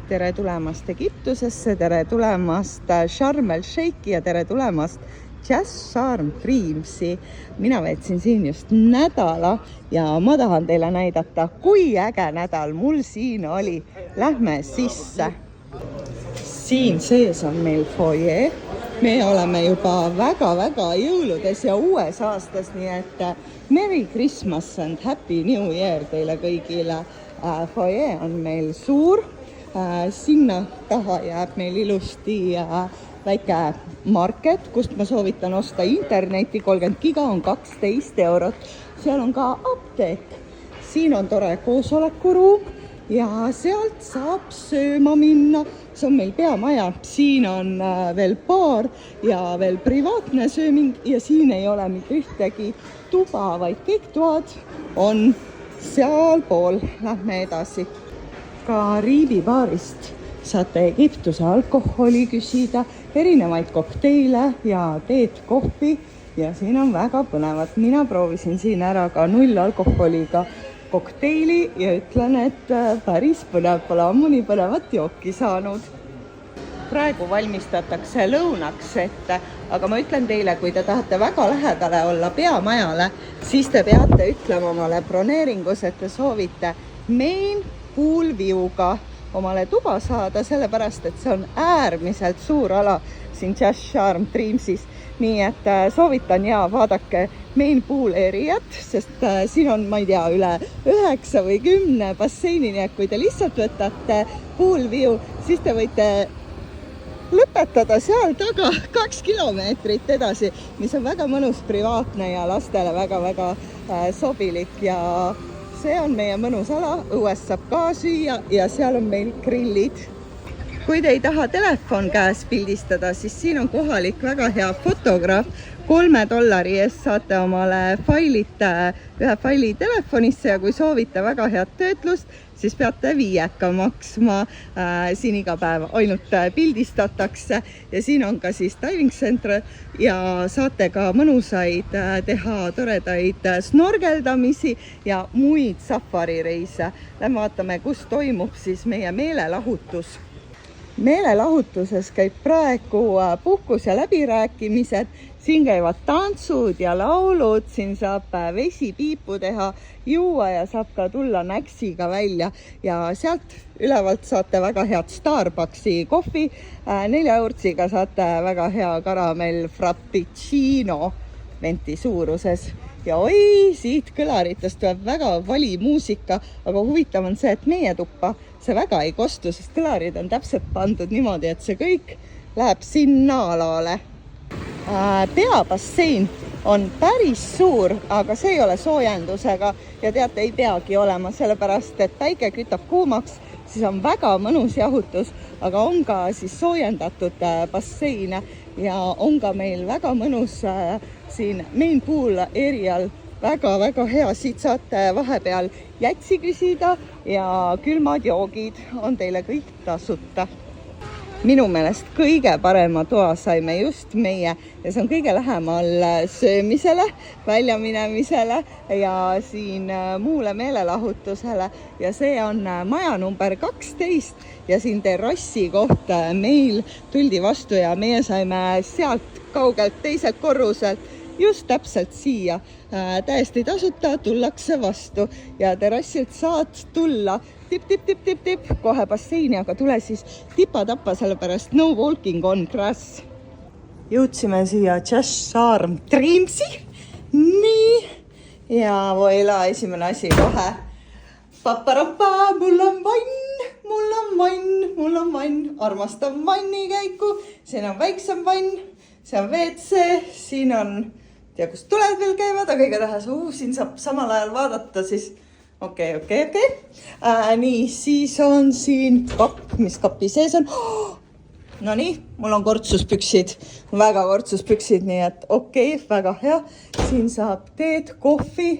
tere tulemast Egiptusesse, tere tulemast Sharm el Sheikhi ja tere tulemast Jazz Sharm Dreamsi. Mina veetsin siin just nädala ja ma tahan teile näidata, kui äge nädal mul siin oli. Lähme sisse. Siin sees on meil foyer. Me oleme juba väga-väga jõuludes ja uues aastas, nii et Merry Christmas and Happy New Year teile kõigile. Foyer on meil suur. Sinna taha jääb meil ilusti väike market, kust ma soovitan osta interneti. 30 giga on 12 €. Seal on ka apteek. Siin on tore koosolekuruum ja sealt saab sööma minna. See on meil peamaja. Siin on veel baar ja veel privaatne sööming ja siin ei ole mitte ühtegi tuba, vaid kõik toad on sealpool. Lähme edasi. Ka riivibaarist saate Egiptuse alkoholi küsida, erinevaid kokteile ja teed, kohvi ja siin on väga põnevat. Mina proovisin siin ära ka 0 alkoholiga kokteili ja ütlen, et päris põnev, pole ammu nii põnevat jooki saanud. Praegu valmistatakse lõunaks ette, aga ma ütlen teile, kui te tahate väga lähedale olla peamajale, siis te peate ütlema omale broneeringus, et te soovite main pool view'ga omale tuba saada, sellepärast, et see on äärmiselt suur ala siin Jazz Sharm Dreamsis. Nii et soovitan ja vaadake main pool area't, sest siin on, ma ei tea, üle 9 või 10 basseini, nii et kui te lihtsalt võtate pool view, siis te võite lõpetada seal taga 2 kilomeetrit edasi, mis on väga mõnus, privaatne ja lastele väga-väga sobilik ja see on meie mõnus ala, õues saab ka süüa ja seal on meil grillid. Kui te ei taha telefon käes pildistada, siis siin on kohalik väga hea fotograaf. $3 eest saate omale ühe faili telefonisse ja kui soovite väga head töötlust, siis peate 5 maksma. Siin iga päev ainult pildistatakse ja siin on ka siis diving center ja saate ka mõnusaid teha toredaid snorgeldamisi ja muid safarireise. Lähme vaatame, kus toimub siis meie meelelahutus. Meelelahutuses käib praegu puhkus ja läbirääkimised. Siin käivad tantsud ja laulud, siin saab vesipiipu teha, juua ja saab ka tulla näksiga välja ja sealt ülevalt saate väga head Starbucksi kohvi. 4 eurtsiga saate väga hea karamell frappuccino venti suuruses. Ja oi, siit kõlaritest tuleb väga vali muusika, aga huvitav on see, et meie tuppa see väga ei kostu, sest kõlarid on täpselt pandud niimoodi, et see kõik läheb sinna alale. Peabassein on päris suur, aga see ei ole soojendusega ja teate, ei peagi olema, sellepärast, et päike kütab kuumaks, siis on väga mõnus jahutus, aga on ka siis soojendatud basseine ja on ka meil väga mõnus siin main pool area'l väga-väga hea. Siit saate vahepeal jätsi küsida ja külmad joogid on teile kõik tasuta. Minu meelest kõige parema toa saime just meie ja see on kõige lähemal söömisele, väljaminemisele ja siin muule meelelahutusele ja see on maja number 12 ja siin terrassi koht meil tuldi vastu ja meie saime sealt kaugelt teiselt korruselt just täpselt siia. Täiesti tasuta tullakse vastu ja terrassilt saad tulla tip, kohe basseini, aga tule siis tipa-tappa, sellepärast no walking on grass. Jõudsime siia Jazz Sharm Dreamsi. Nii. Ja voila, esimene asi kohe. Paparapa, mul on vann. Armastan vannikäiku. Siin on väiksem vann. See on WC. Siin on, tea kus tuled veel käivad, aga igatahes siin saab samal ajal vaadata siis. Okei. Nii, siis on siin kapp, mis kapi sees on. No nii, mul on kortsuspüksid, väga kortsuspüksid, nii et väga hea. Siin saab teed, kohvi,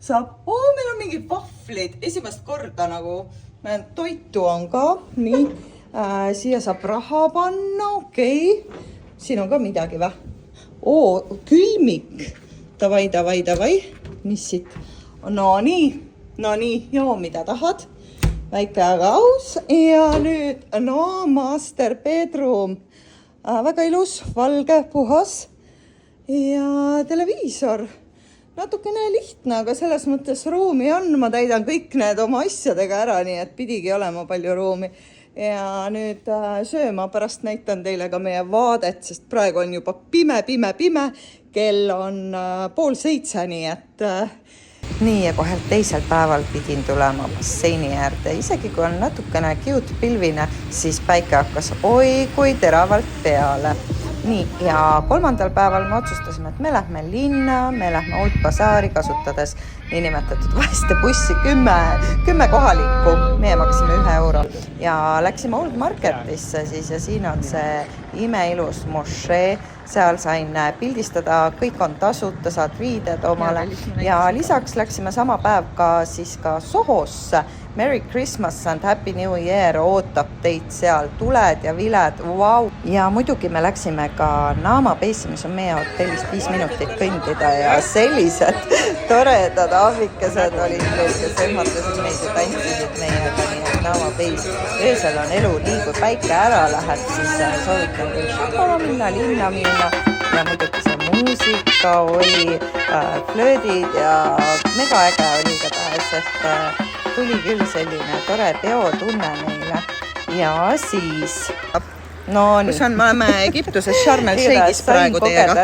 meil on mingid vahvlid, esimest korda nagu toitu on ka, nii, siia saab raha panna, siin on ka midagi või? Külmik, davai, mis siit? No nii, joo, mida tahad väike aga aus ja nüüd no master bedroom. Väga ilus, valge, puhas ja televiisor. Natukene lihtne, aga selles mõttes ruumi on. Ma täidan kõik need oma asjadega ära, nii et pidigi olema palju ruumi. Ja nüüd sööma pärast näitan teile ka meie vaadet, sest praegu on juba pime. Kell on 6:30, nii et... Nii ja kohe teisel päeval pidin tulema basseini äärde. Isegi kui on natukene cute pilvine, siis päike hakkas oi kui teravalt peale. Nii ja 3. päeval me otsustasime, et me lähme linna, me lähme Old Bazaari kasutades niinimetatud vaeste bussi 10 kohalikku. Meie maksime 1 euro ja läksime Old Marketisse siis ja siin on see imeilus mošee. Seal sain pildistada, kõik on tasuta, saad riided omale ja lisaks läksime sama päev ka siis ka Sohosse. Merry Christmas and Happy New Year ootab teid seal, tuled ja viled, vau! Ja muidugi me läksime ka Nama Base'i, mis on meie hotellist 5 minutit kõndida ja sellised toredad ahvikesed olid meil, kes ehmatasid meid ja tantsisid meiega, nii et Nama Base. Öösel on elu nii, kui päike ära läheb, siis soovitan teil šokala minna, linna minna ja muidugi see muusika oli, flöödid ja mega äge oli igatahes, et tuli küll selline tore teotunne meile ja siis... No nii. Kus on, me oleme Egiptuses Sharm el Sheikhis praegu teiega.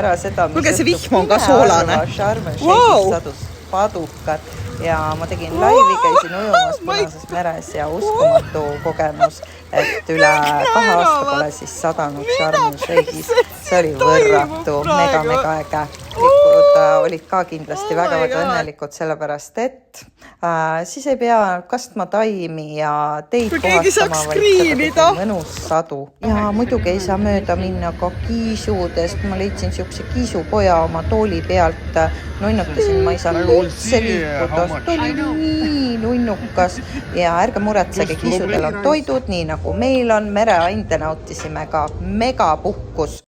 Kuulge, see vihm on ka soolane. Sharm el Sheikhis sadus padukad ja ma tegin laivi, käisin ujumas Punases meres ja uskumatu kogemus, et üle 2 aasta pole siis sadanud Sharm el Sheikhis. See oli võrratu, mega äge. Likud olid ka kindlasti väga õnnelikud, sellepärast et siis ei pea kastma taimi ja teid puhastama, vaid seda mõnus sadu. Ja muidugi ei saa mööda minna ka kiisudest. Ma leidsin siukse kiisupoja oma tooli pealt. Nunnutasin, ma ei saanud üldse liikuda. Ta oli nii nunnukas ja ärge muretsege, kiisudel on toidud, nii nagu meil on. Mereande nautisime ka megapuhkus.